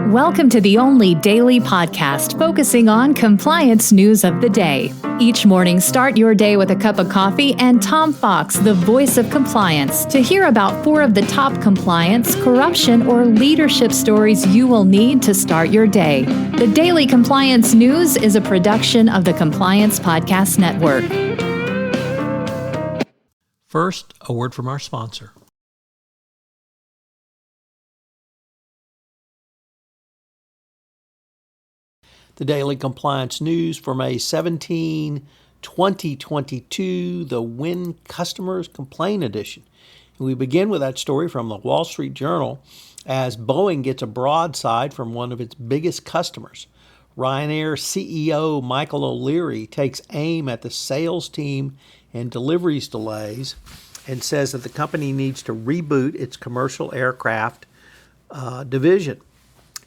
Welcome to the only daily podcast focusing on compliance news of the day. Each morning, start your day with a cup of coffee and Tom Fox, the voice of compliance, to hear about 4 of the top compliance, corruption, or leadership stories you will need to start your day. The Daily Compliance News is a production of the Compliance Podcast Network. First, a word from our sponsor. The Daily Compliance News for May 17, 2022, the When Customers Complain edition. And we begin with that story from the Wall Street Journal as Boeing gets a broadside from one of its biggest customers. Ryanair CEO Michael O'Leary takes aim at the sales team and deliveries delays and says that the company needs to reboot its commercial aircraft division.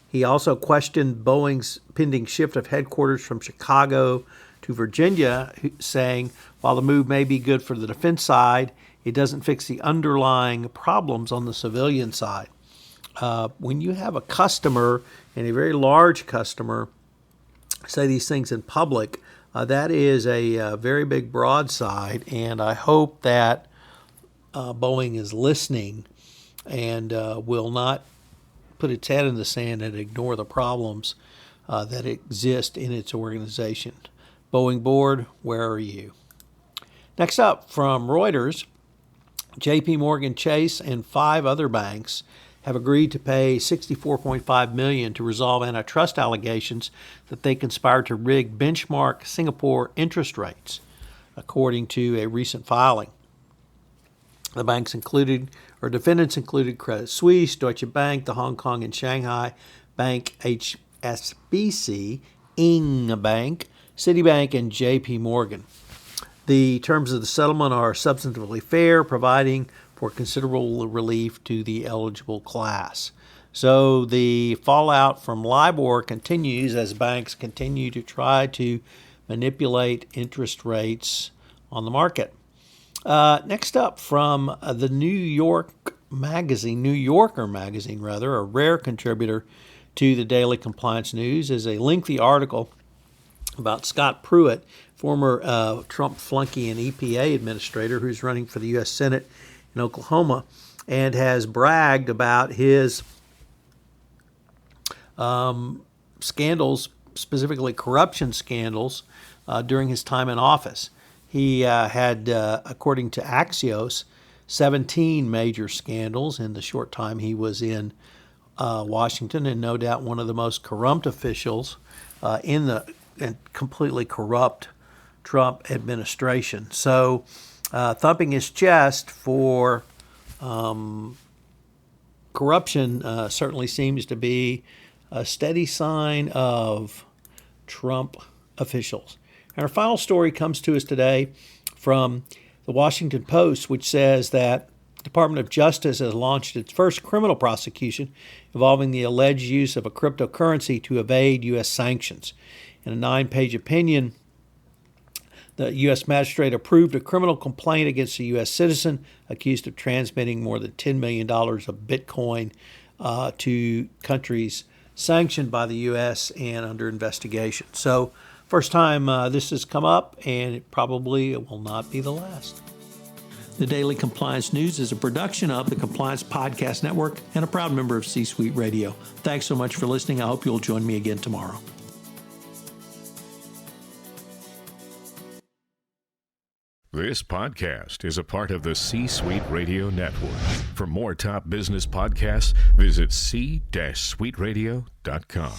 He also questioned Boeing's pending shift of headquarters from Chicago to Virginia, saying, while the move may be good for the defense side, it doesn't fix the underlying problems on the civilian side. When you have a customer, and a very large customer, say these things in public, that is a very big broadside, and I hope that Boeing is listening and will not put its head in the sand and ignore the problems that exist in its organization. Boeing board, where are you? Next up, from Reuters, JP Chase and 5 other banks have agreed to pay $64.5 million to resolve antitrust allegations that they conspired to rig benchmark Singapore interest rates, according to a recent filing. The defendants included Credit Suisse, Deutsche Bank, the Hong Kong and Shanghai Bank HSBC, Ing Bank, Citibank, and JP Morgan. The terms of the settlement are substantively fair, providing for considerable relief to the eligible class. So the fallout from LIBOR continues as banks continue to try to manipulate interest rates on the market. Next up, from the New Yorker magazine, a rare contributor to the Daily Compliance News, is a lengthy article about Scott Pruitt, former Trump flunky and EPA administrator who's running for the U.S. Senate in Oklahoma, and has bragged about his scandals, specifically corruption scandals, during his time in office. He had, according to Axios, 17 major scandals in the short time he was in Washington, and no doubt one of the most corrupt officials in the completely corrupt Trump administration. So thumping his chest for corruption certainly seems to be a steady sign of Trump officials. And our final story comes to us today from the Washington Post, which says that the Department of Justice has launched its first criminal prosecution involving the alleged use of a cryptocurrency to evade U.S. sanctions. In a 9-page opinion, the U.S. magistrate approved a criminal complaint against a U.S. citizen accused of transmitting more than $10 million of Bitcoin to countries sanctioned by the U.S. and under investigation. So, first time this has come up, and it probably will not be the last. The Daily Compliance News is a production of the Compliance Podcast Network and a proud member of C-Suite Radio. Thanks so much for listening. I hope you'll join me again tomorrow. This podcast is a part of the C-Suite Radio Network. For more top business podcasts, visit c-suiteradio.com.